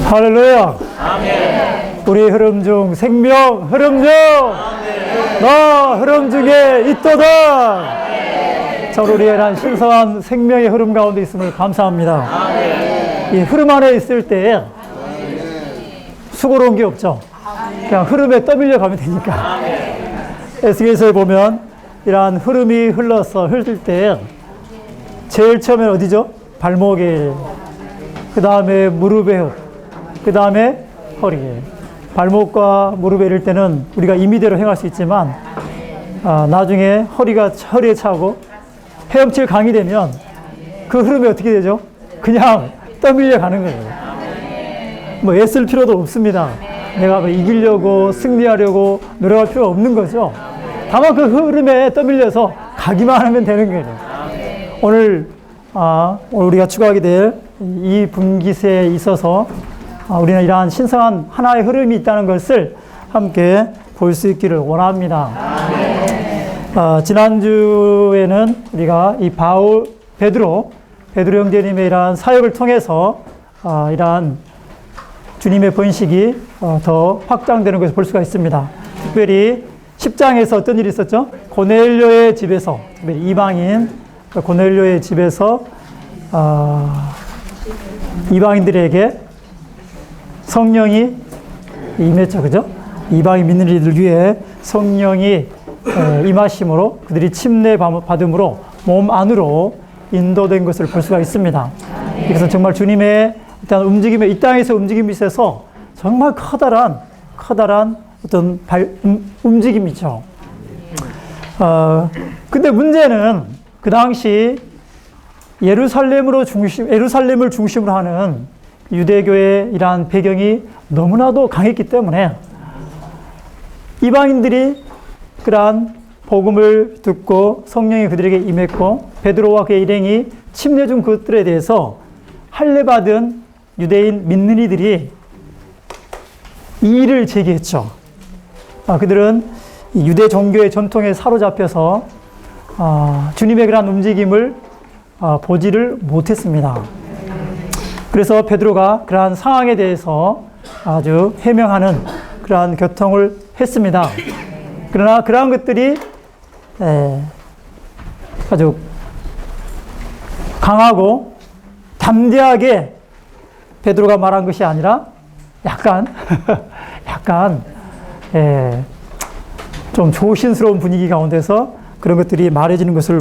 할렐루야. 아멘. 우리 흐름 중 생명 흐름 중 나 흐름 중에 있도다. 자, 우리의 이런 신성한 생명의 흐름 가운데 있음을 감사합니다. 이 흐름 안에 있을 때 수고로운 게 없죠. 그냥 흐름에 떠밀려 가면 되니까. 에스겔서에 보면 이러한 흐름이 흘러서 흐를 때 제일 처음엔 어디죠? 발목에, 그 다음에 무릎에, 그 다음에 허리에. 발목과 무릎에 이를 때는 우리가 임의대로 행할 수 있지만 나중에 허리에 차고 헤엄칠 강이 되면 그 흐름이 어떻게 되죠? 그냥 떠밀려 가는 거예요. 뭐 애쓸 필요도 없습니다. 내가 뭐 이기려고 승리하려고 노력할 필요가 없는 거죠. 다만 그 흐름에 떠밀려서 가기만 하면 되는 거예요. 오늘 우리가 추구하게 될 이 분기세에 있어서 우리는 이러한 신성한 하나의 흐름이 있다는 것을 함께 볼 수 있기를 원합니다. 지난주에는 우리가 이 베드로 형제님의 이러한 사역을 통해서 이러한 주님의 번식이 더 확장되는 것을 볼 수가 있습니다. 특별히 10장에서 어떤 일이 있었죠? 고넬료의 집에서, 특별히 이방인 고넬료의 집에서 이방인들에게 성령이 임했죠, 그죠? 이방인 믿는 이들 위해 성령이 임하심으로 그들이 침례 받음으로 몸 안으로 인도된 것을 볼 수가 있습니다. 이것은 정말 주님의 일단 움직임에, 이 땅에서 움직임이 있어서 정말 커다란 어떤 움직임이죠. 근데 문제는 그 당시 예루살렘을 중심으로 하는 유대교의 이러한 배경이 너무나도 강했기 때문에 이방인들이 그러한 복음을 듣고 성령이 그들에게 임했고 베드로와 그의 일행이 침례 준 것들에 대해서 할례받은 유대인 믿는 이들이 이의를 제기했죠. 그들은 유대 종교의 전통에 사로잡혀서 주님의 그러한 움직임을 보지를 못했습니다. 그래서 베드로가 그러한 상황에 대해서 아주 해명하는 그러한 교통을 했습니다. 그러나 그러한 것들이 아주 강하고 담대하게 베드로가 말한 것이 아니라 약간 좀 조심스러운 분위기 가운데서 그런 것들이 말해지는 것을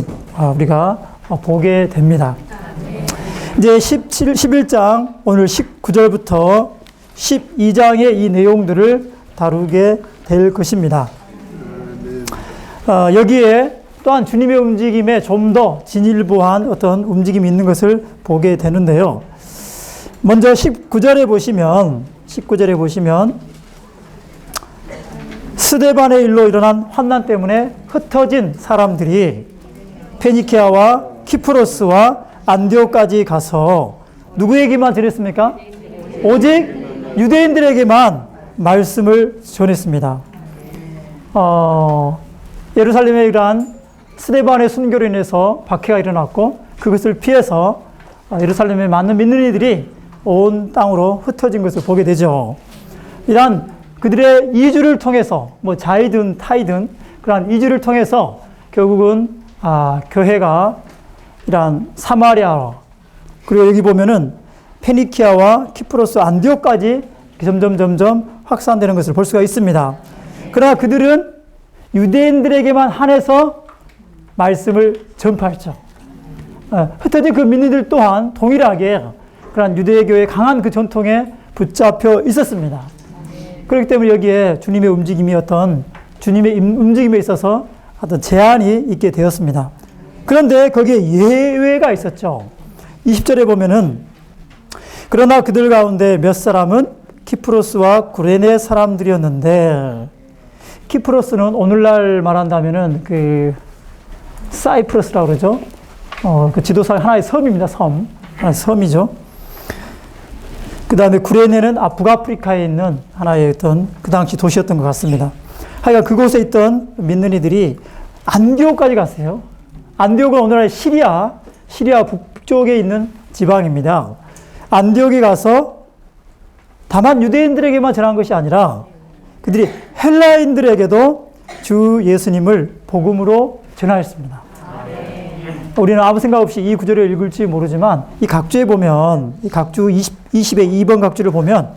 우리가 보게 됩니다. 이제 11장 오늘 19절부터 12장의 이 내용들을 다루게 될 것입니다. 여기에 또한 주님의 움직임에 좀 더 진일보한 어떤 움직임이 있는 것을 보게 되는데요. 먼저 19절에 보시면 스데반의 일로 일어난 환난 때문에 흩어진 사람들이 페니키아와 키프로스와 안디옥까지 가서 누구에게만 전했습니까? 오직 유대인들에게만 말씀을 전했습니다. 예루살렘에 이러한 스데반의 순교로 인해서 박해가 일어났고 그것을 피해서 예루살렘에 많은 믿는 이들이 온 땅으로 흩어진 것을 보게 되죠. 이러한 그들의 이주를 통해서 뭐 자이든 타이든 그러한 이주를 통해서 결국은 교회가 이러한 사마리아 그리고 여기 보면은 페니키아와 키프로스 안디옥까지 점점 확산되는 것을 볼 수가 있습니다. 그러나 그들은 유대인들에게만 한해서 말씀을 전파했죠. 흩어진 그 민니들 또한 동일하게 그런 유대교의 강한 그 전통에 붙잡혀 있었습니다. 그렇기 때문에 여기에 주님의 움직임이 주님의 움직임에 있어서 어떤 제한이 있게 되었습니다. 그런데 거기에 예외가 있었죠. 20절에 보면은 그러나 그들 가운데 몇 사람은 키프로스와 구레네 사람들이었는데 키프로스는 오늘날 말한다면은 그 사이프러스라고 그러죠. 그 지도상 하나의 섬입니다. 섬이죠. 그 다음에 구레네는 북아프리카에 있는 하나의 어떤 그 당시 도시였던 것 같습니다. 하여간 그곳에 있던 믿는 이들이 안디옥까지 갔어요. 안디옥은 오늘날 시리아 북쪽에 있는 지방입니다. 안디옥에 가서 다만 유대인들에게만 전한 것이 아니라 그들이 헬라인들에게도 주 예수님을 복음으로 전하였습니다. 우리는 아무 생각 없이 이 구절을 읽을지 모르지만 이 각주에 보면 이 각주 20의 2번 각주를 보면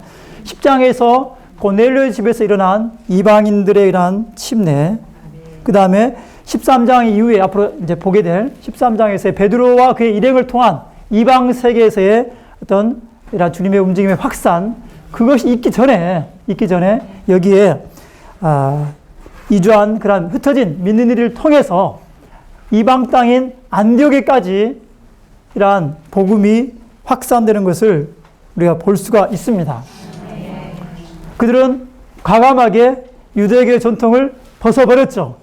10장에서 고넬료의 집에서 일어난 이방인들에 의한 침례, 그 다음에 13장 이후에 앞으로 이제 보게 될 13장에서의 베드로와 그의 일행을 통한 이방 세계에서의 어떤 이런 주님의 움직임의 확산, 그것이 있기 전에 여기에 이주한 그런 흩어진 믿는 이를 통해서 이방 땅인 안디옥에까지 이러한 복음이 확산되는 것을 우리가 볼 수가 있습니다. 그들은 과감하게 유대교의 전통을 벗어버렸죠.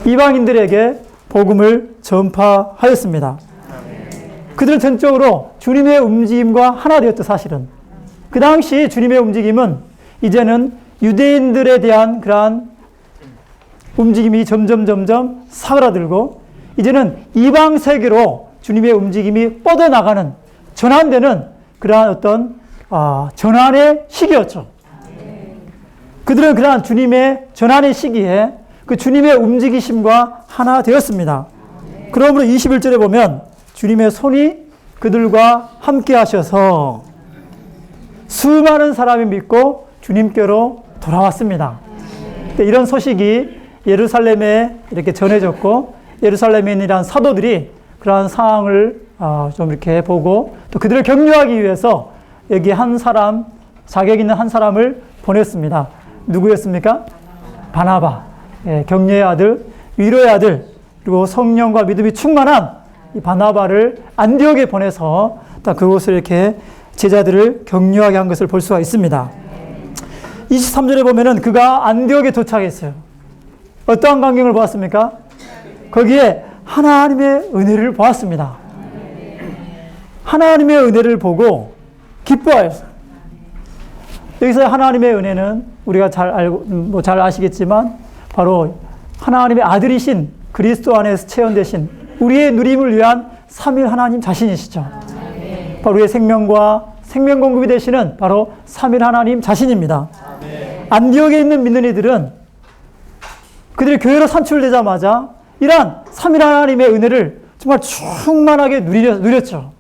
이방인들에게 복음을 전파하였습니다. 그들은 전적으로 주님의 움직임과 하나 되었죠, 사실은. 그 당시 주님의 움직임은 이제는 유대인들에 대한 그러한 움직임이 점점 사그라들고 이제는 이방 세계로 주님의 움직임이 뻗어나가는, 전환되는 그러한 어떤 전환의 시기였죠. 그들은 그러한 주님의 전환의 시기에 그 주님의 움직이심과 하나 되었습니다. 그러므로 21절에 보면 주님의 손이 그들과 함께 하셔서 수많은 사람이 믿고 주님께로 돌아왔습니다. 이런 소식이 예루살렘에 이렇게 전해졌고 예루살렘에 있는 이러한 사도들이 그러한 상황을 좀 이렇게 보고 또 그들을 격려하기 위해서 여기 한 사람, 자격 있는 한 사람을 보냈습니다. 누구였습니까? 바나바. 예, 격려의 아들, 위로의 아들, 그리고 성령과 믿음이 충만한 이 바나바를 안디옥에 보내서 딱 그곳을 이렇게 제자들을 격려하게 한 것을 볼 수가 있습니다. 23절에 보면은 그가 안디옥에 도착했어요. 어떠한 광경을 보았습니까? 거기에 하나님의 은혜를 보았습니다. 하나님의 은혜를 보고 기뻐하였어요. 여기서 하나님의 은혜는 우리가 잘 아시겠지만 바로 하나님의 아들이신 그리스도 안에서 체현되신 우리의 누림을 위한 삼위 하나님 자신이시죠. 바로 우리의 생명과 생명 공급이 되시는 바로 삼위 하나님 자신입니다. 안디옥에 있는 믿는 이들은 그들이 교회로 산출되자마자 이러한 삼위 하나님의 은혜를 정말 충만하게 누렸죠.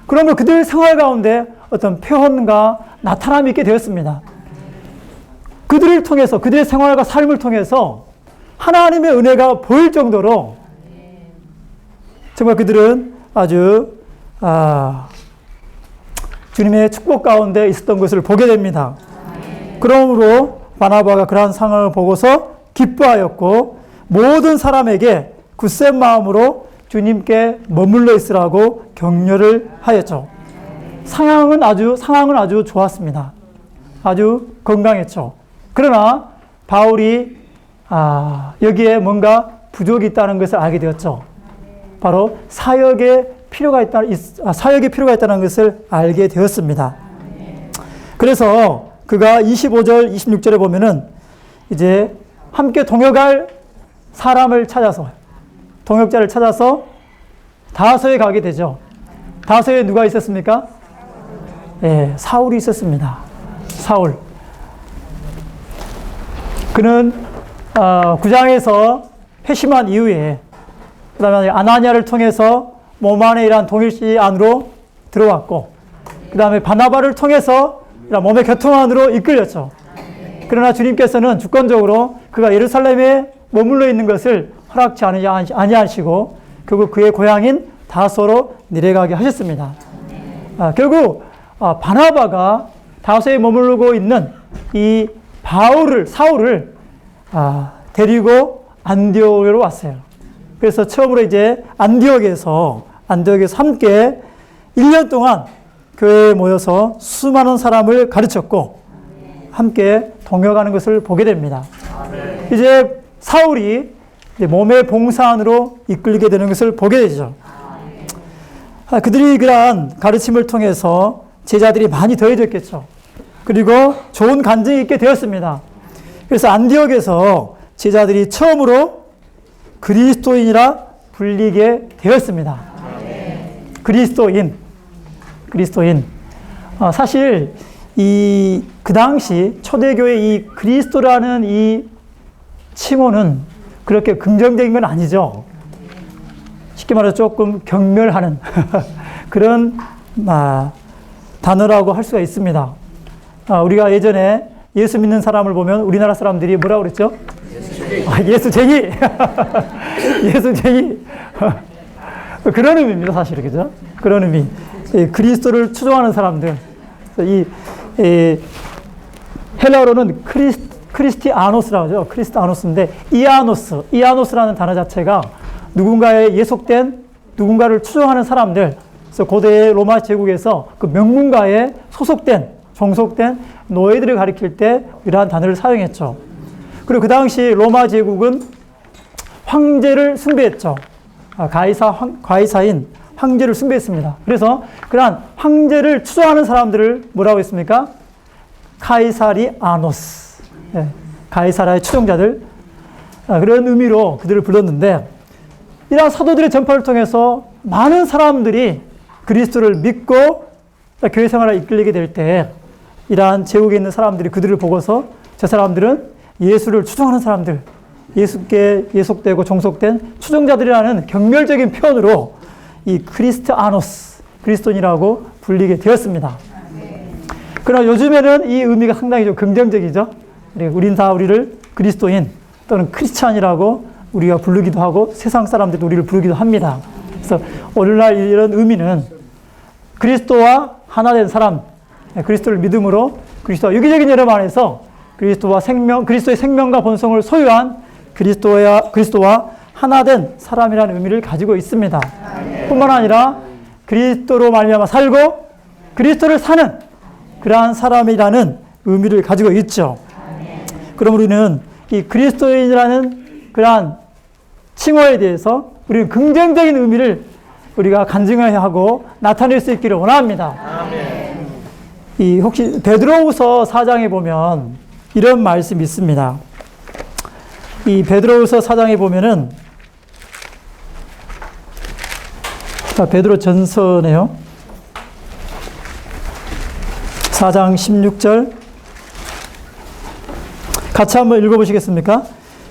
그러므로 그들 생활 가운데 어떤 표현과 나타남이 있게 되었습니다. 그들을 통해서, 그들의 생활과 삶을 통해서 하나님의 은혜가 보일 정도로 정말 그들은 아주 주님의 축복 가운데 있었던 것을 보게 됩니다. 그러므로 바나바가 그러한 상황을 보고서 기뻐하였고 모든 사람에게 굳센 마음으로 주님께 머물러 있으라고 격려를 하였죠. 상황은 아주 좋았습니다. 아주 건강했죠. 그러나 바울이 여기에 뭔가 부족이 있다는 것을 알게 되었죠. 바로 사역의 필요가 있다는 것을 알게 되었습니다. 그래서 그가 25절, 26절에 보면은 이제 함께 동역할 사람을 찾아서, 동역자를 찾아서 다소에 가게 되죠. 다소에 누가 있었습니까? 예, 사울이 있었습니다. 사울. 그는 구장에서 회심한 이후에 그 다음에 아나니아를 통해서 몸 안에 이러한 동일시 안으로 들어왔고 그 다음에 바나바를 통해서 몸의 교통 안으로 이끌렸죠. 그러나 주님께서는 주권적으로 그가 예루살렘에 머물러 있는 것을 허락치 아니하시고 결국 그의 고향인 다소로 내려가게 하셨습니다. 결국 바나바가 다소에 머무르고 있는 이 사울을 데리고 안디옥으로 왔어요. 그래서 처음으로 이제 안디옥에서 함께 1년 동안 교회에 모여서 수많은 사람을 가르쳤고 함께 동역하는 것을 보게 됩니다. 이제 사울이 이제 몸의 봉사 안으로 이끌게 되는 것을 보게 되죠. 그들이 그러한 가르침을 통해서 제자들이 많이 더해졌겠죠. 그리고 좋은 간증이 있게 되었습니다. 그래서 안디옥에서 제자들이 처음으로 그리스도인이라 불리게 되었습니다. 그리스도인. 사실 그 당시 초대교회 이 그리스도라는 이 칭호는 그렇게 긍정적인 건 아니죠. 쉽게 말해서 조금 경멸하는 그런 단어라고 할 수가 있습니다. 우리가 예전에 예수 믿는 사람을 보면 우리나라 사람들이 뭐라고 그랬죠? 예수쟁이! 예수쟁이! 그런 의미입니다, 사실. 그죠? 그런 의미. 그리스도를 추종하는 사람들. 헬라어로는 크리스티아노스라고 하죠. 크리스티아노스인데, 이아노스라는 단어 자체가 누군가에 예속된, 누군가를 추종하는 사람들, 그래서 고대 로마 제국에서 그 명문가에 소속된, 종속된 노예들을 가리킬 때 이러한 단어를 사용했죠. 그리고 그 당시 로마 제국은 황제를 숭배했죠. 가이사인 황제를 숭배했습니다. 그래서 그러한 황제를 추종하는 사람들을 뭐라고 했습니까? 카이사리아노스. 가이사라의 추종자들. 그런 의미로 그들을 불렀는데, 이러한 사도들의 전파를 통해서 많은 사람들이 그리스도를 믿고 교회 생활을 이끌리게 될 때, 이러한 제국에 있는 사람들이 그들을 보고서 저 사람들은 예수를 추종하는 사람들, 예수께 예속되고 종속된 추종자들이라는 경멸적인 표현으로 이 크리스티아노스, 그리스도인이라고 불리게 되었습니다. 그러나 요즘에는 이 의미가 상당히 좀 긍정적이죠. 우린 다 우리를 그리스도인 또는 크리스찬이라고 우리가 부르기도 하고 세상 사람들도 우리를 부르기도 합니다. 그래서 오늘날 이런 의미는 그리스도와 하나 된 사람, 그리스도를 믿음으로 그리스도와 유기적인 여름 안에서 그리스도의 생명과 본성을 소유한 그리스도와 하나 된 사람이라는 의미를 가지고 있습니다. 뿐만 아니라 그리스도로 말미암아 살고 그리스도를 사는 그러한 사람이라는 의미를 가지고 있죠. 그럼 우리는 이 그리스도인이라는 그러한 칭호에 대해서 우리는 긍정적인 의미를 우리가 간증해야 하고 나타낼 수 있기를 원합니다. 혹시 베드로후서 4장에 보면 이런 말씀이 있습니다. 이 베드로후서 4장에 보면은 베드로 전서네요. 4장 16절 같이 한번 읽어보시겠습니까?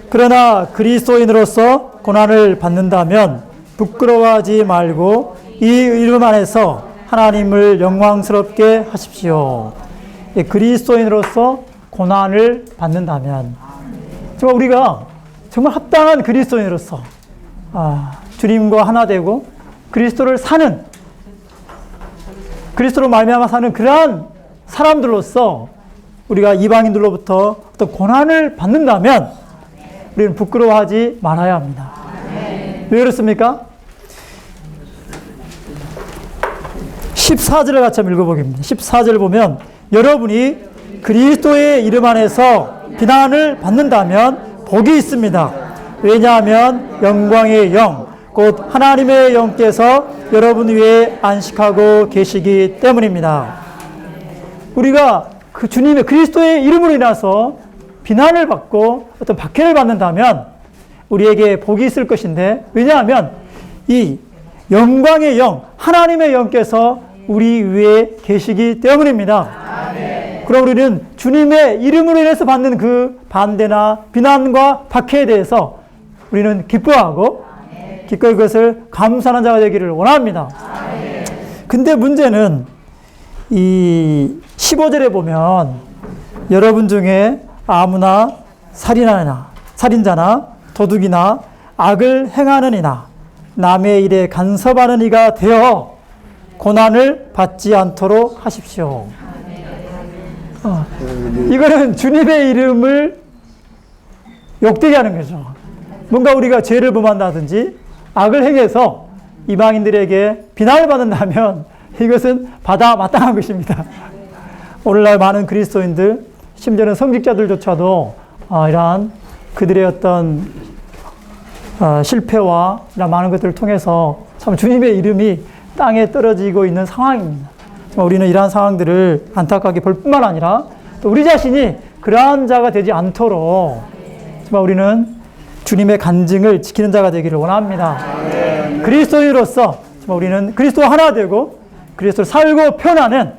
그러나 그리스도인으로서 고난을 받는다면 부끄러워하지 말고 이 이름 안에서 하나님을 영광스럽게 하십시오. 그리스도인으로서 고난을 받는다면 정말 우리가 정말 합당한 그리스도인으로서 주님과 하나 되고 그리스도를 사는, 그리스도로 말미암아 사는 그러한 사람들로서 우리가 이방인들로부터 어떤 고난을 받는다면 우리는 부끄러워하지 말아야 합니다. 왜 그렇습니까? 14절을 같이 한번 읽어보겠습니다. 14절 보면 여러분이 그리스도의 이름 안에서 비난을 받는다면 복이 있습니다. 왜냐하면 영광의 영, 곧 하나님의 영께서 여러분 위에 안식하고 계시기 때문입니다. 우리가 그 주님의 그리스도의 이름으로 인해서 비난을 받고 어떤 박해를 받는다면 우리에게 복이 있을 것인데, 왜냐하면 이 영광의 영, 하나님의 영께서 우리 위에 계시기 때문입니다. 그럼 우리는 주님의 이름으로 인해서 받는 그 반대나 비난과 박해에 대해서 우리는 기뻐하고 기꺼이 그것을 감사하는 자가 되기를 원합니다. 근데 문제는 이 15절에 보면 여러분 중에 아무나 살인자나 도둑이나 악을 행하는 이나 남의 일에 간섭하는 이가 되어 고난을 받지 않도록 하십시오. 이거는 주님의 이름을 욕되게 하는 거죠. 뭔가 우리가 죄를 범한다든지 악을 행해서 이방인들에게 비난을 받는다면 이것은 마땅한 것입니다. 오늘날 많은 그리스도인들, 심지어는 성직자들조차도 이러한 그들의 어떤 실패와 이런 많은 것들을 통해서 참 주님의 이름이 땅에 떨어지고 있는 상황입니다. 우리는 이러한 상황들을 안타깝게 볼 뿐만 아니라 또 우리 자신이 그러한 자가 되지 않도록 정말 우리는 주님의 간증을 지키는 자가 되기를 원합니다. 그리스도인으로서 정말 우리는 그리스도와 하나 되고 그리스도를 살고 표현하는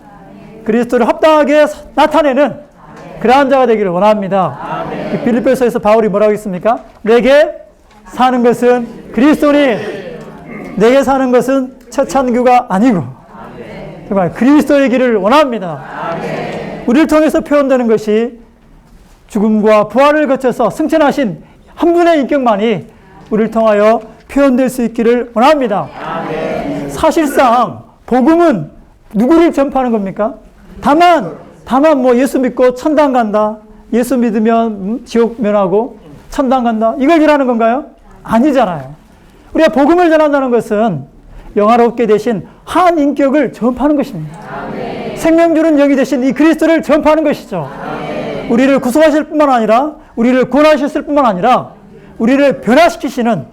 그리스도를 합당하게 나타내는 그러한 자가 되기를 원합니다. 빌립보서에서 바울이 뭐라고 했습니까? 내게 사는 것은 그리스도니 내게 사는 것은 처찬규가 아니고 정말 그리스도의 길을 원합니다. 우리를 통해서 표현되는 것이 죽음과 부활을 거쳐서 승천하신 한 분의 인격만이 우리를 통하여 표현될 수 있기를 원합니다. 사실상 복음은 누구를 전파하는 겁니까? 다만 뭐 예수 믿고 천당 간다, 예수 믿으면 지옥 면하고 천당 간다, 이걸 전하는 건가요? 아니잖아요. 우리가 복음을 전한다는 것은 영화롭게 되신 한 인격을 전파하는 것입니다. 생명 주는 영이 되신 이 그리스도를 전파하는 것이죠. 우리를 구속하실 뿐만 아니라 우리를 구원하셨을 뿐만 아니라 우리를 변화시키시는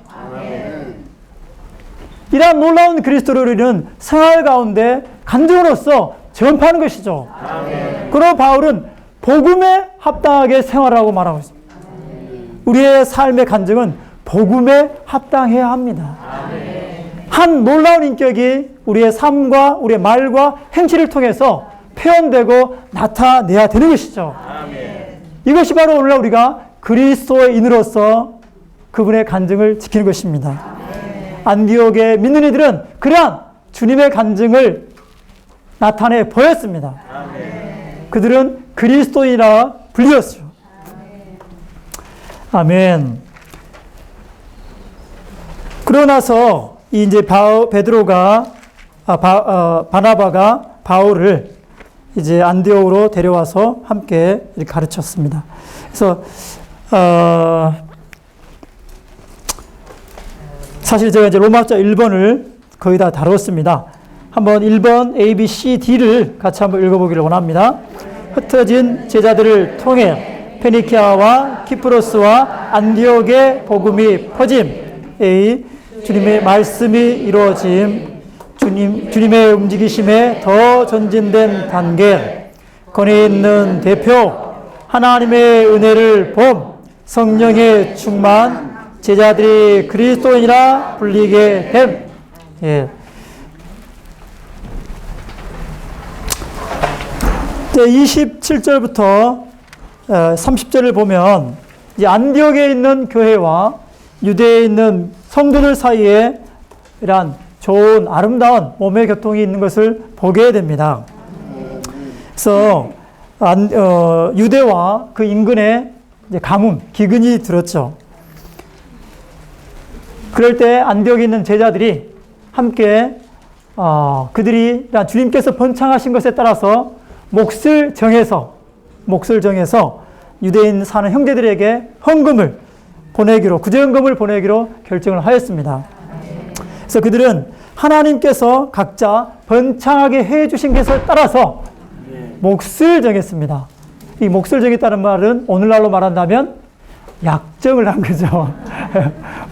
이러한 놀라운 그리스도를 우리는 생활 가운데 간증으로서 전파하는 것이죠. 그러나 바울은 복음에 합당하게 생활하고 말하고 있습니다. 우리의 삶의 간증은 복음에 합당해야 합니다. 한 놀라운 인격이 우리의 삶과 우리의 말과 행실을 통해서 표현되고 나타내야 되는 것이죠. 이것이 바로 오늘날 우리가 그리스도의 인으로서 그분의 간증을 지키는 것입니다. 안디옥의 믿는 이들은 그러한 주님의 간증을 나타내 보였습니다. 그들은 그리스도인이라 불리었죠. 아멘. 그러고 나서 이제 바나바가 바울을 이제 안디옥으로 데려와서 함께 이렇게 가르쳤습니다. 그래서 사실 제가 이제 로마서 1번을 거의 다 다뤘습니다. 한번 1번 A, B, C, D를 같이 한번 읽어보기를 원합니다. 흩어진 제자들을 통해 페니키아와 키프로스와 안디옥의 복음이 퍼짐. A, 주님의 말씀이 이루어짐. 주님의 움직이심에 더 전진된 단계. 권위 있는 대표. 하나님의 은혜를 봄. 성령의 충만. 제자들이 그리스도인이라 불리게 됨. 예. 27절부터 30절을 보면 이제 안디옥에 있는 교회와 유대에 있는 성도들 사이에 이러한 좋은 아름다운 몸의 교통이 있는 것을 보게 됩니다. 그래서 유대와 그 인근에 이제 가뭄, 기근이 들었죠. 그럴 때 안디옥에 있는 제자들이 함께 그들이 주님께서 번창하신 것에 따라서 몫을 정해서 유대인 사는 형제들에게 헌금을 보내기로, 구제헌금을 보내기로 결정을 하였습니다. 그래서 그들은 하나님께서 각자 번창하게 해주신 것에 따라서 몫을 정했습니다. 이 몫을 정했다는 말은 오늘날로 말한다면 약정을 한 거죠.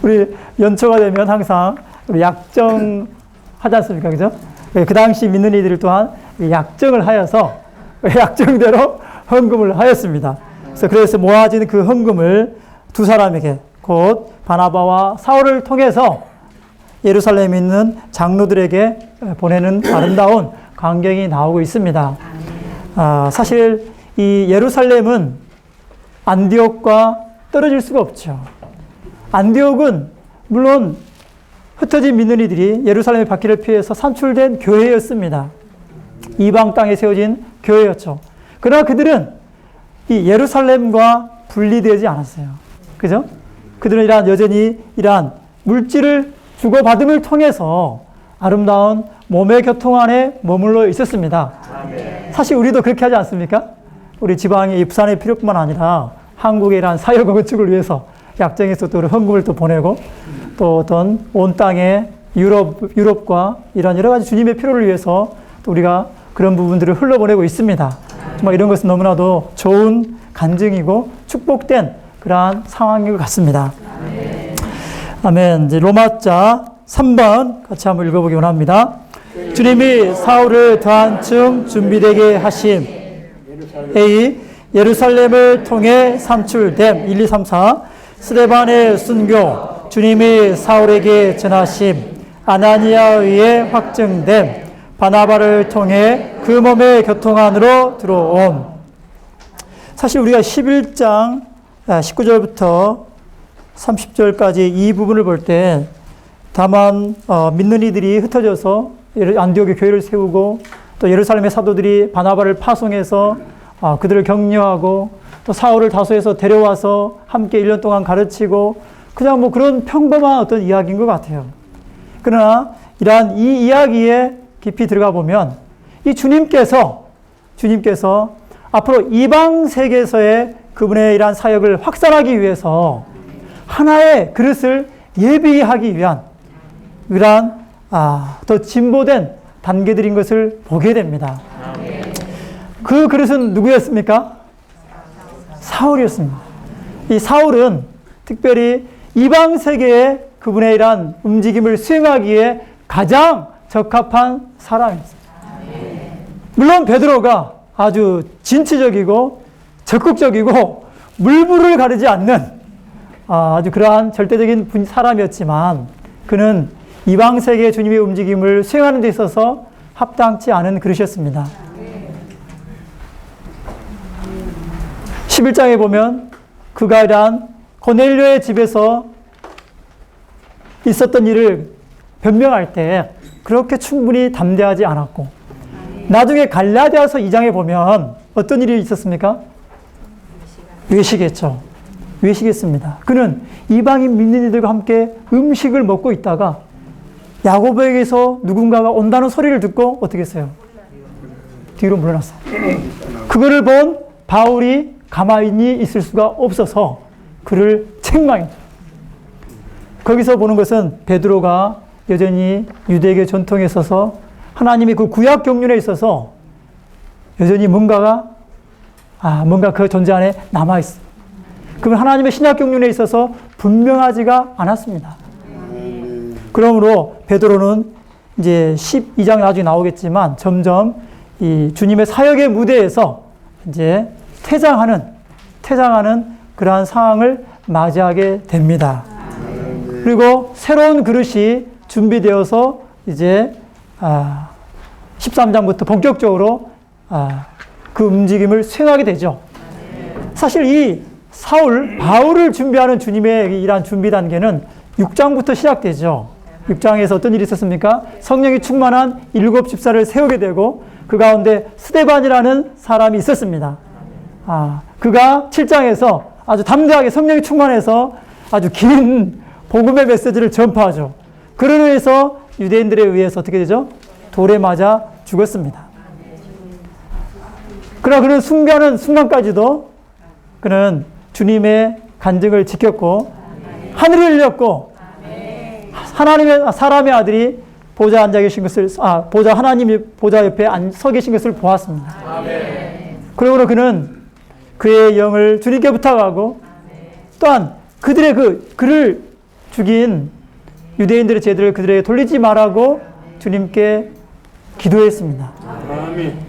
우리 연초가 되면 항상 우리 약정 하지 않습니까? 그죠? 그 당시 믿는 이들 또한 약정을 하여서 약정대로 헌금을 하였습니다. 그래서 모아진 그 헌금을 두 사람에게 곧 바나바와 사울을 통해서 예루살렘에 있는 장로들에게 보내는 아름다운 광경이 나오고 있습니다. 사실 이 예루살렘은 안디옥과 떨어질 수가 없죠. 안디옥은 물론 흩어진 믿는 이들이 예루살렘의 바퀴를 피해서 산출된 교회였습니다. 이방 땅에 세워진 교회였죠. 그러나 그들은 이 예루살렘과 분리되지 않았어요. 그죠? 그들은 여전히 이러한 물질을 주고받음을 통해서 아름다운 몸의 교통 안에 머물러 있었습니다. 사실 우리도 그렇게 하지 않습니까? 우리 지방의 부산의 필요뿐만 아니라 한국의 이러한 사회 건축을 위해서 약정에서 또 헌금을 또 보내고 또 어떤 온 땅의 유럽과 이런 여러 가지 주님의 필요를 위해서 또 우리가 그런 부분들을 흘러보내고 있습니다. 정말 이런 것은 너무나도 좋은 간증이고 축복된 그러한 상황인 것 같습니다. 아멘. 이제 로마자 3번 같이 한번 읽어보기 원합니다. 주님이 사울을 더한층 준비되게 하심. A. 예루살렘을 통해 산출됨. 1, 2, 3, 4. 스데반의 순교. 주님이 사울에게 전하심. 아나니아에 의해 확증됨. 바나바를 통해 그 몸의 교통 안으로 들어옴. 사실 우리가 11장 19절부터 30절까지 이 부분을 볼 때 다만 믿는 이들이 흩어져서 안디옥에 교회를 세우고 또 예루살렘의 사도들이 바나바를 파송해서 그들을 격려하고 또 사울을 다소에서 데려와서 함께 1년 동안 가르치고 그냥 뭐 그런 평범한 어떤 이야기인 것 같아요. 그러나 이러한 이 이야기에 깊이 들어가 보면 이 주님께서 앞으로 이방 세계에서의 그분의 이러한 사역을 확산하기 위해서 하나의 그릇을 예비하기 위한 이러한 더 진보된 단계들인 것을 보게 됩니다. 그 그릇은 누구였습니까? 사울이었습니다. 이 사울은 특별히 이방 세계에 그분의 이러한 움직임을 수행하기에 가장 적합한 사람이었습니다. 물론 베드로가 아주 진취적이고 적극적이고 물불을 가리지 않는 아주 그러한 절대적인 사람이었지만 그는 이방 세계의 주님의 움직임을 수행하는 데 있어서 합당치 않은 그릇이었습니다. 11장에 보면 그가 이러한 고넬료의 집에서 있었던 일을 변명할 때 그렇게 충분히 담대하지 않았고 나중에 갈라디아서 2장에 보면 어떤 일이 있었습니까? 외식했죠. 외식했습니다. 그는 이방인 믿는 이들과 함께 음식을 먹고 있다가 야고보에게서 누군가가 온다는 소리를 듣고 어떻게 했어요? 뒤로 물러났어요. 그거를 본 바울이 가만히 있을 수가 없어서 그를 책망했죠. 거기서 보는 것은 베드로가 여전히 유대계 전통에 있어서 하나님이 그 구약 경륜에 있어서 여전히 뭔가 그 존재 안에 남아있어요. 그건 하나님의 신약 경륜에 있어서 분명하지가 않았습니다. 그러므로 베드로는 이제 12장 나중에 나오겠지만 점점 이 주님의 사역의 무대에서 이제 퇴장하는 그러한 상황을 맞이하게 됩니다. 그리고 새로운 그릇이 준비되어서 이제 13장부터 본격적으로 그 움직임을 수행하게 되죠. 사실 이 바울을 준비하는 주님의 이러한 준비 단계는 6장부터 시작되죠. 6장에서 어떤 일이 있었습니까? 성령이 충만한 7 집사를 세우게 되고 그 가운데 스데반이라는 사람이 있었습니다. 그가 7장에서 아주 담대하게 성령이 충만해서 아주 긴 복음의 메시지를 전파하죠. 그로 인해서 유대인들에 의해서 어떻게 되죠? 돌에 맞아 죽었습니다. 그러나 그는 순간은 순간까지도 그는 주님의 간증을 지켰고 하늘이 열렸고 사람의 아들이 보좌에 앉아 계신 것을 하나님이 보좌 옆에 서 계신 것을 보았습니다. 그러므로 그는 그의 영을 주님께 부탁하고 또한 그들의 그를 죽인 유대인들의 죄들을 그들에게 돌리지 말라고 주님께 기도했습니다.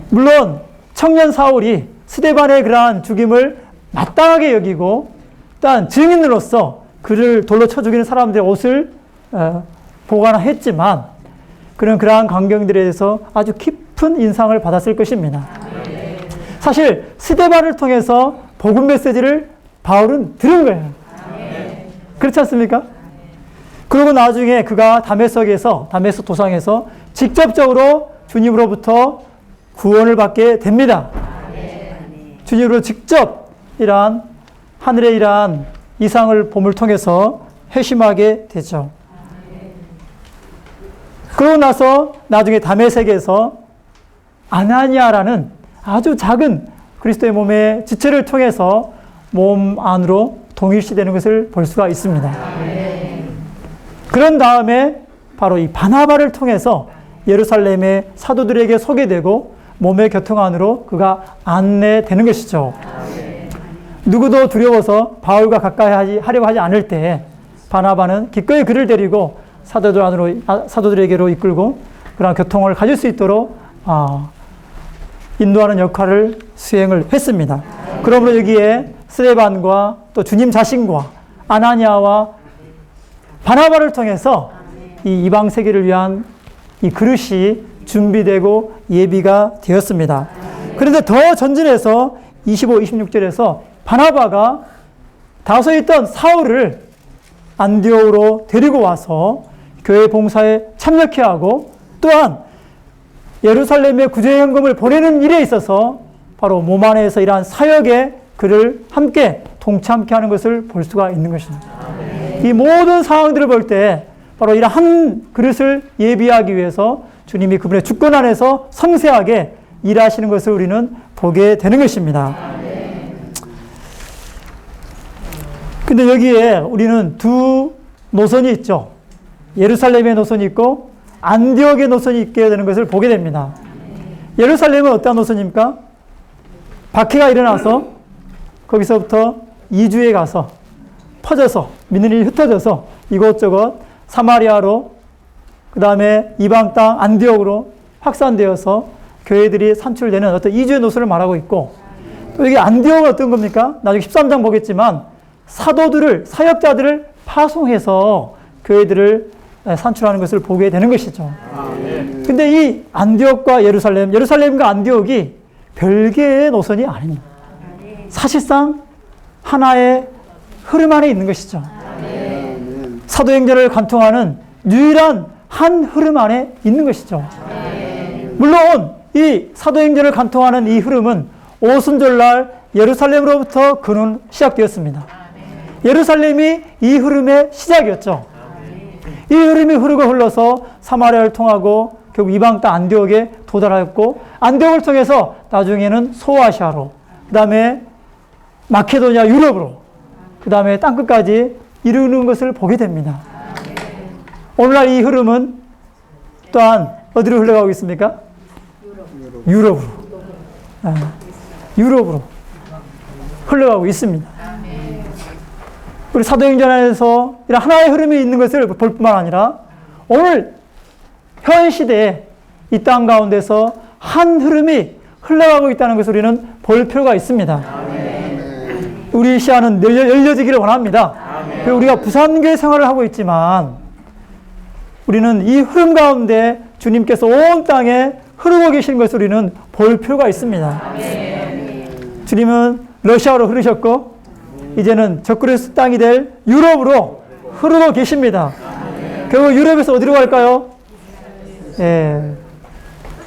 물론 청년 사울이 스데반의 그러한 죽임을 마땅하게 여기고 또한 증인으로서 그를 돌로 쳐 죽이는 사람들의 옷을 보관했지만 그는 그러한 광경들에 대해서 아주 깊은 인상을 받았을 것입니다. 사실 스데반을 통해서 복음 메시지를 바울은 들은 거예요. 그렇지 않습니까? 그리고 나중에 그가 다메섹 도상에서 직접적으로 주님으로부터 구원을 받게 됩니다. 주님으로 직접 이러한 하늘의 이러한 이상을 봄을 통해서 회심하게 되죠. 그러고 나서 나중에 다메섹에서 아나니아라는 아주 작은 그리스도의 몸의 지체를 통해서 몸 안으로 동일시되는 것을 볼 수가 있습니다. 그런 다음에 바로 이 바나바를 통해서 예루살렘의 사도들에게 소개되고 몸의 교통 안으로 그가 안내되는 것이죠. 누구도 두려워서 바울과 가까이 하려고 하지 않을 때 바나바는 기꺼이 그를 데리고 사도들에게로 이끌고 그런 교통을 가질 수 있도록 인도하는 역할을 수행을 했습니다. 그러므로 여기에 스데반과 또 주님 자신과 아나니아와 바나바를 통해서 이 이방 세계를 위한 이 그릇이 준비되고 예비가 되었습니다. 그런데 더 전진해서 25, 26절에서 바나바가 다소에 있던 사울을 안디옥으로 데리고 와서 교회 봉사에 참여케 하고 또한 예루살렘에 구제연금을 보내는 일에 있어서 바로 몸 안에서 이러한 사역에 그를 함께 동참케 하는 것을 볼 수가 있는 것입니다. 이 모든 상황들을 볼 때 바로 이러한 한 그릇을 예비하기 위해서 주님이 그분의 주권 안에서 섬세하게 일하시는 것을 우리는 보게 되는 것입니다. 근데 여기에 우리는 두 노선이 있죠. 예루살렘의 노선이 있고 안디옥의 노선이 있게 되는 것을 보게 됩니다. 예루살렘은 어떤 노선입니까? 박해가 일어나서 거기서부터 이주에 가서 퍼져서 믿는 일이 흩어져서 이곳저곳 사마리아로 그 다음에 이방 땅 안디옥으로 확산되어서 교회들이 산출되는 어떤 이주의 노선을 말하고 있고 또 여기 안디옥은 어떤 겁니까? 나중에 13장 보겠지만 사도들을 사역자들을 파송해서 교회들을 산출하는 것을 보게 되는 것이죠. 근데 이 안디옥과 예루살렘과 안디옥이 별개의 노선이 아닙니다. 사실상 하나의 흐름 안에 있는 것이죠. 사도행전을 관통하는 유일한 한 흐름 안에 있는 것이죠. 물론 이 사도행전을 관통하는 이 흐름은 오순절날 예루살렘으로부터 그는 시작되었습니다. 예루살렘이 이 흐름의 시작이었죠. 이 흐름이 흐르고 흘러서 사마리아를 통하고 결국 이방 땅 안디옥에 도달하였고 안디옥을 통해서 나중에는 소아시아로 그 다음에 마케도니아 유럽으로 그 다음에 땅끝까지 이루는 것을 보게 됩니다. 오늘날 이 흐름은 또한 어디로 흘러가고 있습니까? 유럽으로. 유럽으로 흘러가고 있습니다. 우리 사도행전 안에서 이런 하나의 흐름이 있는 것을 볼 뿐만 아니라 오늘 현 시대에 이 땅 가운데서 한 흐름이 흘러가고 있다는 것을 우리는 볼 필요가 있습니다. 우리 시야는 열려지기를 원합니다. 그리고 우리가 부산교회 생활을 하고 있지만 우리는 이 흐름 가운데 주님께서 온 땅에 흐르고 계신 것을 우리는 볼 필요가 있습니다. 주님은 러시아로 흐르셨고 이제는 적그리스도 땅이 될 유럽으로 흐르고 계십니다. 결국 유럽에서 어디로 갈까요? 예,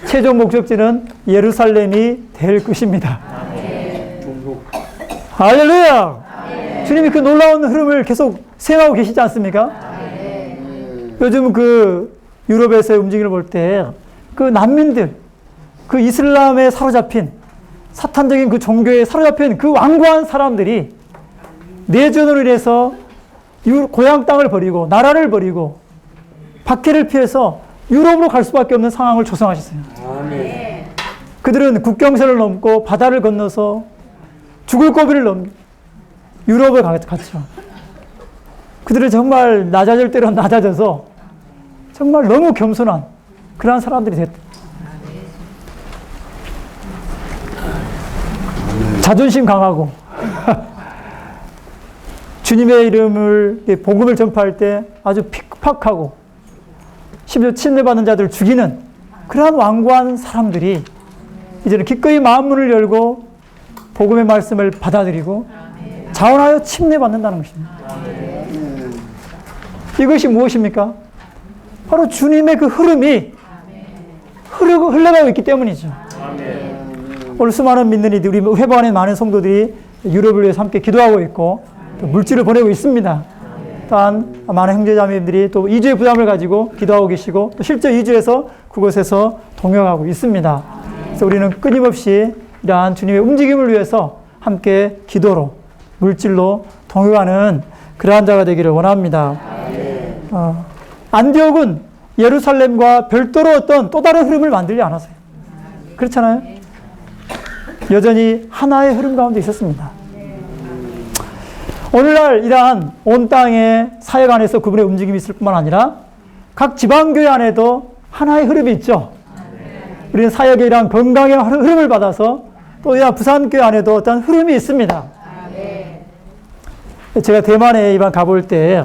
최종 목적지는 예루살렘이 될 것입니다. 할렐루야! 주님이 그 놀라운 흐름을 계속 세워가고 계시지 않습니까? 요즘 그 유럽에서의 움직임을 볼 때 그 난민들, 그 이슬람에 사로잡힌 사탄적인 그 종교에 사로잡힌 그 완고한 사람들이 내전으로 인해서 고향 땅을 버리고 나라를 버리고 박해를 피해서 유럽으로 갈 수밖에 없는 상황을 조성하셨어요. 아멘. 그들은 국경선을 넘고 바다를 건너서 죽을 고비를 넘겨 유럽을 갔죠. 그들은 정말 낮아질 대로 낮아져서 정말 너무 겸손한 그러한 사람들이 됐다. 자존심 강하고 주님의 이름을 복음을 전파할 때 아주 픽팍하고 심지어 침례받는 자들을 죽이는 그러한 완고한 사람들이 이제는 기꺼이 마음문을 열고 복음의 말씀을 받아들이고 자원하여 침례받는다는 것입니다. 이것이 무엇입니까? 바로 주님의 그 흐름이 흘러가고 있기 때문이죠. 오늘 수많은 믿는 이들, 우리 회방 안에 많은 성도들이 유럽을 위해서 함께 기도하고 있고 또 물질을 보내고 있습니다. 또한 많은 형제자매들이 또 이주의 부담을 가지고 기도하고 계시고 또 실제 이주에서 그곳에서 동역하고 있습니다. 그래서 우리는 끊임없이 이러한 주님의 움직임을 위해서 함께 기도로 물질로 동역하는 그러한 자가 되기를 원합니다. 안디옥은 예루살렘과 별도로 어떤 또 다른 흐름을 만들지 않았어요. 그렇잖아요? 여전히 하나의 흐름 가운데 있었습니다. 오늘날 이러한 온 땅의 사역 안에서 그분의 움직임이 있을 뿐만 아니라 각 지방교회 안에도 하나의 흐름이 있죠. 우리는 사역의 이러한 건강의 흐름을 받아서 또 이러한 부산교회 안에도 어떤 흐름이 있습니다. 제가 대만에 이번 가볼 때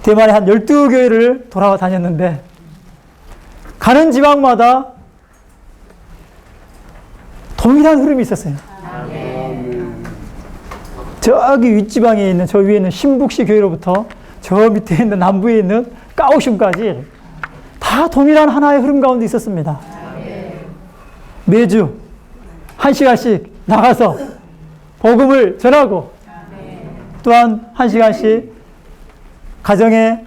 대만에 한 12교회를 돌아다녔는데 가는 지방마다 동일한 흐름이 있었어요. 저기 윗지방에 있는, 저 위에 있는 신북시 교회로부터 저 밑에 있는 남부에 있는 까오슝까지 다 동일한 하나의 흐름 가운데 있었습니다. 매주 1시간씩 나가서 복음을 전하고, 또한 1시간씩 가정에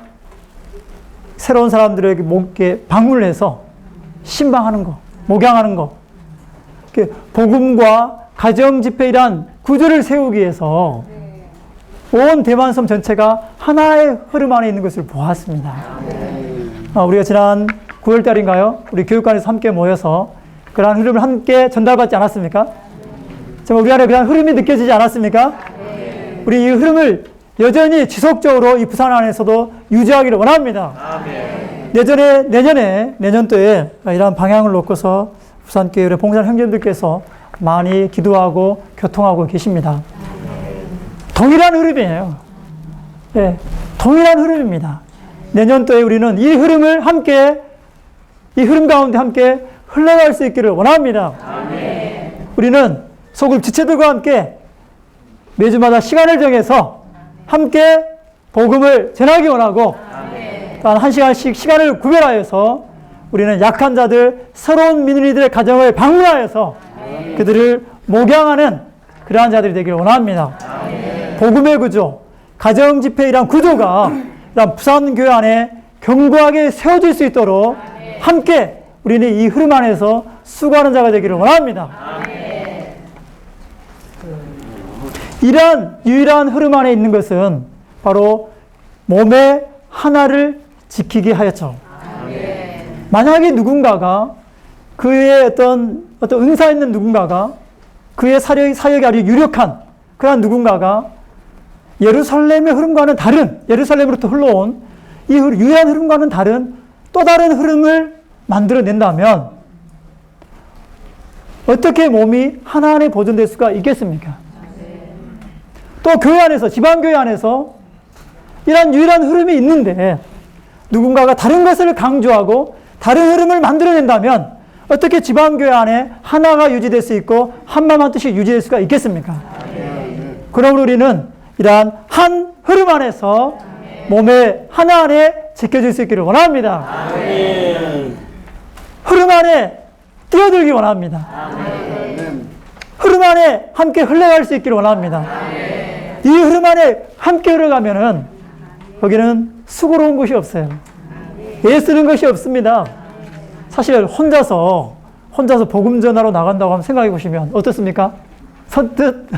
새로운 사람들에게 방문을 해서 신방하는 거, 목양하는 거, 복음과 가정 집회이란 구조를 세우기 위해서 온 대만섬 전체가 하나의 흐름 안에 있는 것을 보았습니다. 우리가 지난 9월 달인가요? 우리 교육관에서 함께 모여서 그러한 흐름을 함께 전달받지 않았습니까? 정말 우리 안에 그런 흐름이 느껴지지 않았습니까? 우리 이 흐름을 여전히 지속적으로 이 부산 안에서도 유지하기를 원합니다. 내년도에 이러한 방향을 놓고서 부산교회 봉사하는 형제들께서 많이 기도하고 교통하고 계십니다. 동일한 흐름이에요. 네, 동일한 흐름입니다. 내년도에 우리는 이 흐름을 함께, 이 흐름 가운데 함께 흘러갈 수 있기를 원합니다. 우리는 소그룹 지체들과 함께 매주마다 시간을 정해서 함께 복음을 전하기 원하고, 또한 1시간씩 시간을 구별하여서 우리는 약한 자들, 새로운 민원이들의 가정을 방문하여서 그들을 목양하는 그러한 자들이 되기를 원합니다. 복음의 구조, 가정 집회이란 구조가 이런 부산교회 안에 견고하게 세워질 수 있도록 함께 우리는 이 흐름 안에서 수고하는 자가 되기를 원합니다. 이러한 유일한 흐름 안에 있는 것은 바로 몸의 하나를 지키게 하였죠. 만약에 누군가가, 그의 어떤 은사 있는 누군가가, 그의 사역이 아주 유력한 그런 누군가가 예루살렘의 흐름과는 다른, 예루살렘으로부터 흘러온 이 유일한 흐름과는 다른 또 다른 흐름을 만들어낸다면 어떻게 몸이 하나 안에 보존될 수가 있겠습니까? 또 교회 안에서, 지방교회 안에서 이런 유일한 흐름이 있는데 누군가가 다른 것을 강조하고 다른 흐름을 만들어낸다면 어떻게 지방교회 안에 하나가 유지될 수 있고 한마음 한뜻이 유지될 수가 있겠습니까? 그러므로 우리는 이러한 한 흐름 안에서 몸의 하나 안에 지켜질 수 있기를 원합니다. 흐름 안에 뛰어들기 원합니다. 흐름 안에 함께 흘러갈 수 있기를 원합니다. 이 흐름 안에 함께 흘러가면은 거기는 수고로운 것이 없어요. 애쓰는 것이 없습니다. 사실 혼자서 복음 전하러 나간다고 한번 생각해 보시면 어떻습니까? 선뜻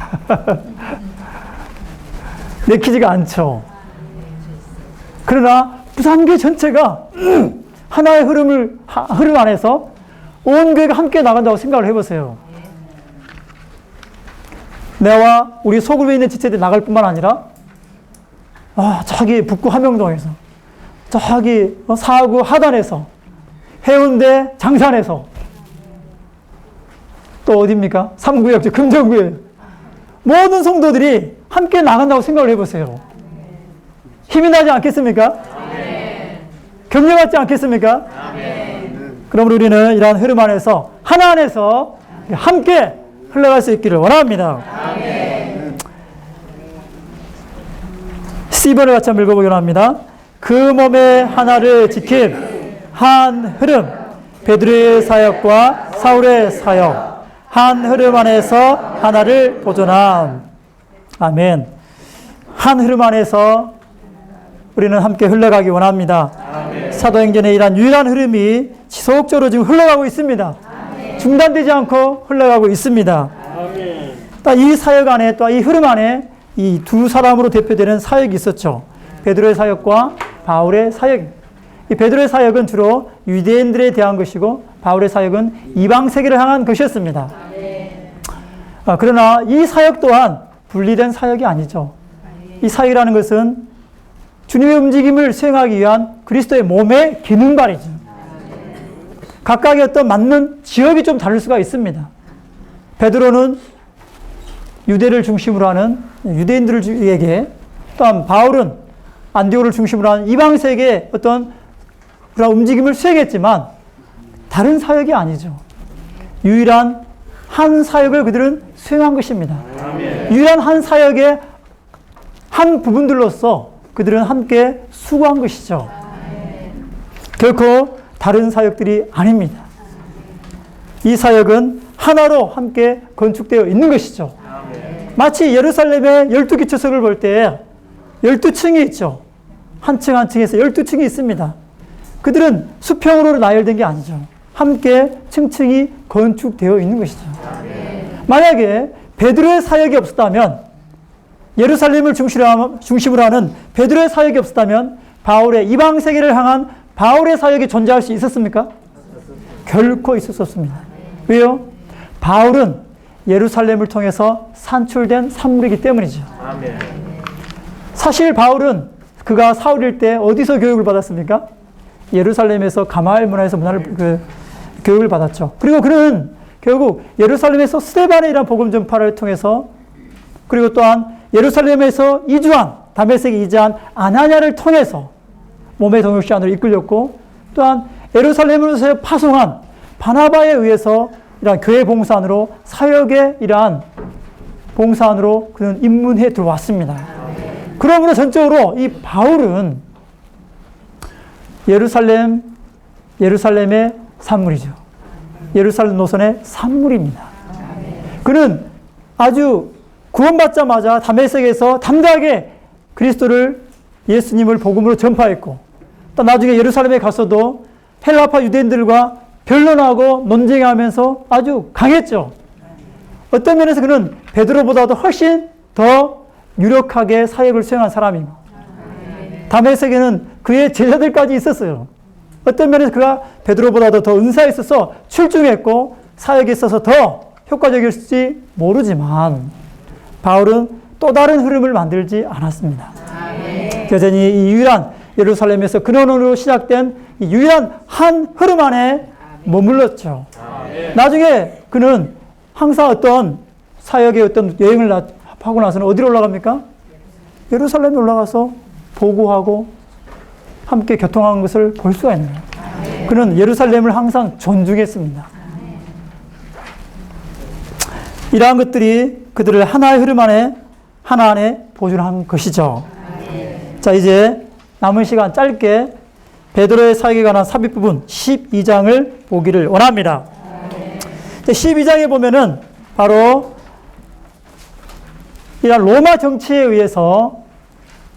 내키지가 않죠. 그러나 부산교회 전체가 하나의 흐름 안에서 온 교회가 함께 나간다고 생각을 해보세요. 내와 우리 소그룹에 있는 지체들이 나갈 뿐만 아니라 저기 북구 함영동에서, 저기 사구 하단에서, 해운대 장산에서, 또 어디입니까? 3구역, 금정구에 모든 성도들이 함께 나간다고 생각을 해보세요. 힘이 나지 않겠습니까? 격려받지 않겠습니까? 그러므로 우리는 이러한 흐름 안에서, 하나 안에서 함께 흘러갈 수 있기를 원합니다. C번을 같이 한번 읽어보기로 합니다. 그 몸의 하나를 지킴 한 흐름, 베드로의 사역과 사울의 사역, 한 흐름 안에서 하나를 보존함. 아멘. 한 흐름 안에서 우리는 함께 흘러가기 원합니다. 사도행전의 이러한 유일한 흐름이 지속적으로 지금 흘러가고 있습니다. 중단되지 않고 흘러가고 있습니다. 이 사역 안에, 또 이 흐름 안에 이 두 사람으로 대표되는 사역이 있었죠. 베드로의 사역과 바울의 사역. 이 베드로의 사역은 주로 유대인들에 대한 것이고 바울의 사역은 이방 세계를 향한 것이었습니다. 그러나 이 사역 또한 분리된 사역이 아니죠. 이 사역이라는 것은 주님의 움직임을 수행하기 위한 그리스도의 몸의 기능발이죠. 각각의 어떤 맞는 지역이 좀 다를 수가 있습니다. 베드로는 유대를 중심으로 하는 유대인들에게, 또한 바울은 안디오를 중심으로 하는 이방 세계의 어떤 그런 움직임을 수행했지만 다른 사역이 아니죠. 유일한 한 사역을 그들은 수행한 것입니다. 유일한 한 사역의 한 부분들로서 그들은 함께 수고한 것이죠. 결코 다른 사역들이 아닙니다. 이 사역은 하나로 함께 건축되어 있는 것이죠. 마치 예루살렘의 12기초석을 볼 때 12층이 있죠. 한 층 한 층에서 12층이 있습니다. 그들은 수평으로 나열된 게 아니죠. 함께 층층이 건축되어 있는 것이죠. 만약에 베드로의 사역이 없었다면, 예루살렘을 중심으로 하는 베드로의 사역이 없었다면 바울의 이방 세계를 향한 바울의 사역이 존재할 수 있었습니까? 결코 있을 수 없습니다. 왜요? 바울은 예루살렘을 통해서 산출된 산물이기 때문이죠. 사실 바울은 그가 사울일 때 어디서 교육을 받았습니까? 예루살렘에서 가마엘 문화에서 교육을 받았죠. 그리고 그는 결국 예루살렘에서 스데반이라는 복음 전파를 통해서, 그리고 또한 예루살렘에서 이주한, 다메섹에 이주한 아나냐를 통해서 몸의 동역시 안으로 이끌렸고, 또한 예루살렘에서 파송한 바나바에 의해서 이러한 교회 봉사 안으로, 사역의 이러한 봉사 안으로 그는 입문해 들어왔습니다. 그러므로 전적으로 이 바울은 예루살렘의 산물이죠. 예루살렘 노선의 산물입니다. 그는 아주 구원받자마자 다메섹에서 담대하게 그리스도를, 예수님을 복음으로 전파했고, 또 나중에 예루살렘에 가서도 헬라파 유대인들과 변론하고 논쟁하면서 아주 강했죠. 어떤 면에서 그는 베드로보다도 훨씬 더 유력하게 사역을 수행한 사람이고, 다메섹에는 그의 제자들까지 있었어요. 어떤 면에서 그가 베드로보다도 더 은사에 있어서 출중했고 사역에 있어서 더 효과적일지 모르지만, 바울은 또 다른 흐름을 만들지 않았습니다. 여전히 이 유일한 예루살렘에서 근원으로 시작된 이 유일한 한 흐름 안에 머물렀죠. 나중에 그는 항상 어떤 사역의 어떤 여행을 하고 나서는 어디로 올라갑니까? 예루살렘에 올라가서 보고하고 함께 교통한 것을 볼 수가 있는 거예요. 그는 예루살렘을 항상 존중했습니다. 이러한 것들이 그들을 하나의 흐름 안에, 하나 안에 보존한 것이죠. 자, 이제 남은 시간 짧게 베드로의 사역에 관한 삽입 부분 12장을 보기를 원합니다. 12장에 보면은 바로 이런 로마 정치에 의해서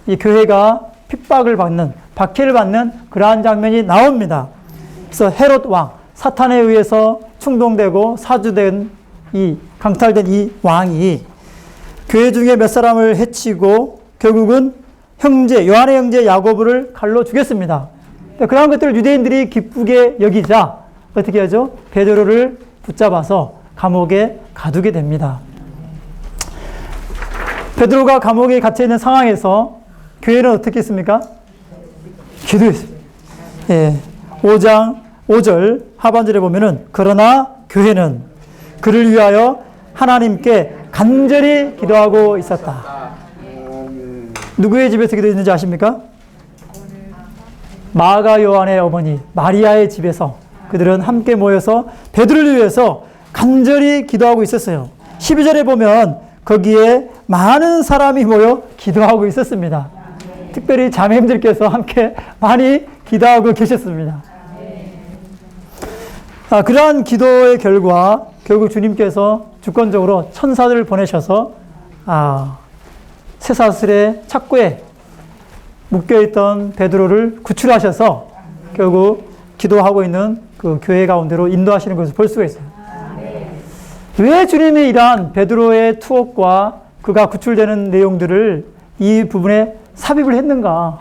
이 교회가 핍박을 받는, 박해를 받는 그러한 장면이 나옵니다. 그래서 헤롯 왕, 사탄에 의해서 충동되고 사주된 이 강탈된 이 왕이 교회 중에 몇 사람을 해치고 결국은 요한의 형제 야고보를 칼로 죽였습니다. 그런 것들을 유대인들이 기쁘게 여기자 어떻게 하죠? 베드로를 붙잡아서 감옥에 가두게 됩니다. 베드로가 감옥에 갇혀 있는 상황에서 교회는 어떻게 했습니까? 기도했습니다. 5장 5절 하반절에 보면은, 그러나 교회는 그를 위하여 하나님께 간절히 기도하고 있었다. 누구의 집에서 기도했는지 아십니까? 마가 요한의 어머니 마리아의 집에서 그들은 함께 모여서 베드로를 위해서 간절히 기도하고 있었어요. 12절에 보면 거기에 많은 사람이 모여 기도하고 있었습니다. 특별히 자매님들께서 함께 많이 기도하고 계셨습니다. 그러한 기도의 결과 결국 주님께서 주권적으로 천사들을 보내셔서 쇠사슬의 착고에 묶여있던 베드로를 구출하셔서 결국 기도하고 있는 그 교회 가운데로 인도하시는 것을 볼 수가 있어요. 왜 주님이 이러한 베드로의 투옥과 그가 구출되는 내용들을 이 부분에 삽입을 했는가?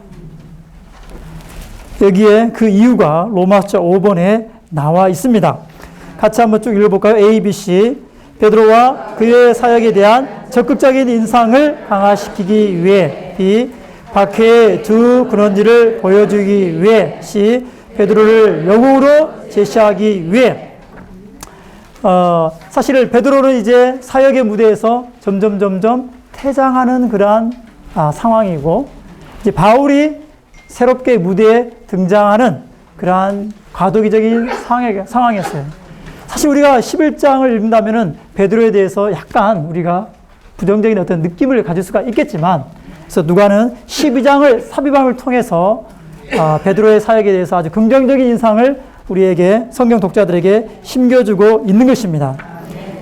여기에 그 이유가 로마서 5번에 나와 있습니다. 같이 한번 쭉 읽어볼까요? A, B, C. 베드로와 그의 사역에 대한 적극적인 인상을 강화시키기 위해. B. 박해의 두 근원지를 보여주기 위해. C. 베드로를 영웅으로 제시하기 위해. 사실 베드로는 이제 사역의 무대에서 점점 퇴장하는 그러한 상황이고, 이제 바울이 새롭게 무대에 등장하는 그러한 과도기적인 상황이었어요. 사실 우리가 11장을 읽는다면은 베드로에 대해서 약간 우리가 부정적인 어떤 느낌을 가질 수가 있겠지만, 그래서 누가는 12장을 삽입함을 통해서 베드로의 사역에 대해서 아주 긍정적인 인상을 우리에게, 성경 독자들에게 심겨주고 있는 것입니다.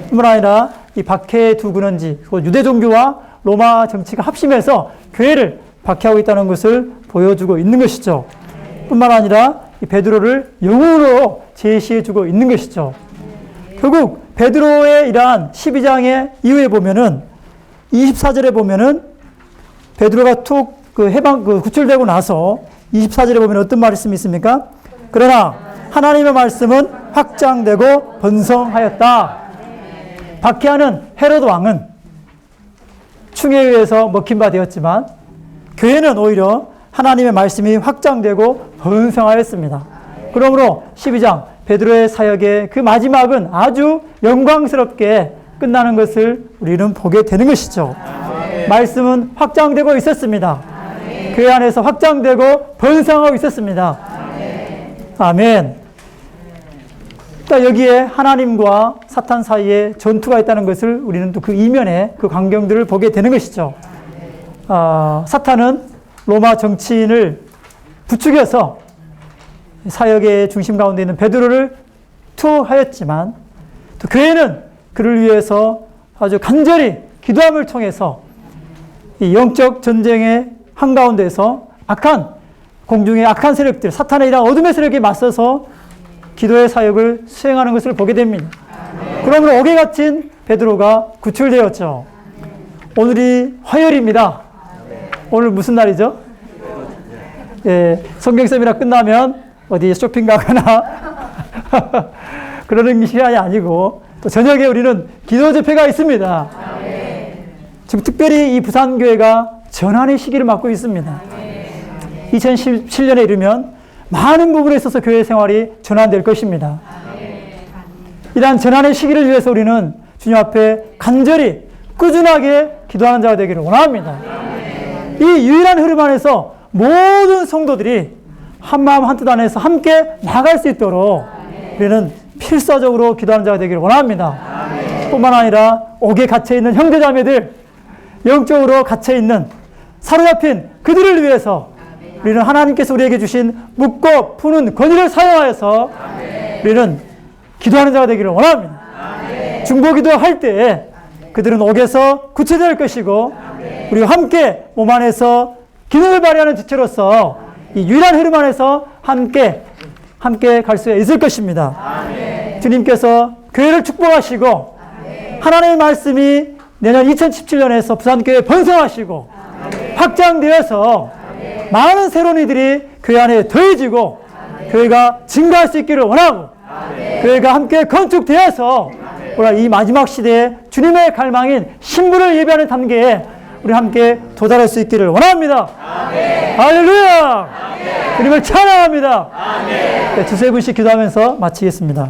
뿐만 아니라 이 박해의 두 근원지, 유대 종교와 로마 정치가 합심해서 교회를 박해하고 있다는 것을 보여주고 있는 것이죠. 뿐만 아니라 이 베드로를 영웅으로 제시해주고 있는 것이죠. 결국 베드로의 이러한 12장의 이후에 보면은 24절에 보면은 베드로가 구출되고 나서 24절에 보면 어떤 말씀이 있습니까? 그러나 하나님의 말씀은 확장되고 번성하였다. 박해하는 헤로드 왕은 충에 의해서 먹힌 바 되었지만 교회는 오히려 하나님의 말씀이 확장되고 번성하였습니다. 그러므로 12장 베드로의 사역의 그 마지막은 아주 영광스럽게 끝나는 것을 우리는 보게 되는 것이죠. 말씀은 확장되고 있었습니다. 교회 안에서 확장되고 번성하고 있었습니다. 아멘. 여기에 하나님과 사탄 사이에 전투가 있다는 것을 우리는 또 그 이면에 그 광경들을 보게 되는 것이죠. 사탄은 로마 정치인을 부추겨서 사역의 중심 가운데 있는 베드로를 투하였지만, 또 교회는 그를 위해서 아주 간절히 기도함을 통해서 이 영적 전쟁의 한가운데서 공중의 악한 세력들, 사탄의 이런 어둠의 세력에 맞서서 기도의 사역을 수행하는 것을 보게 됩니다. 그러므로 옥에 갇힌 베드로가 구출되었죠. 오늘이 화요일입니다. 오늘 무슨 날이죠? 예, 성경쌤이라 끝나면 어디 쇼핑 가거나 그러는 시간이 아니고, 또 저녁에 우리는 기도 집회가 있습니다. 지금 특별히 이 부산교회가 전환의 시기를 맞고 있습니다. 2017년에 이르면 많은 부분에 있어서 교회 생활이 전환될 것입니다. 이러한 전환의 시기를 위해서 우리는 주님 앞에 간절히 꾸준하게 기도하는 자가 되기를 원합니다. 이 유일한 흐름 안에서 모든 성도들이 한마음 한뜻 안에서 함께 나갈 수 있도록 우리는 필사적으로 기도하는 자가 되기를 원합니다. 뿐만 아니라 옥에 갇혀있는 형제자매들, 영적으로 갇혀있는 사로잡힌 그들을 위해서 우리는 하나님께서 우리에게 주신 묻고 푸는 권위를 사용하여서 우리는 기도하는 자가 되기를 원합니다. 중보기도 할 때 그들은 옥에서 구체될 것이고, 우리가 함께 몸 안에서 기능을 발휘하는 지체로서 이 유일한 흐름 안에서 함께 갈 수 있을 것입니다. 주님께서 교회를 축복하시고 하나님의 말씀이 내년 2017년에서 부산교회에 번성하시고 확장되어서 많은 새로운 이들이 교회 안에 더해지고 교회가 증가할 수 있기를 원하고, 교회가 함께 건축되어서 우리 이 마지막 시대에 주님의 갈망인 신부를 예배하는 단계에 우리 함께 도달할 수 있기를 원합니다. 할렐루야! 주님을 찬양합니다. 네, 두세 분씩 기도하면서 마치겠습니다.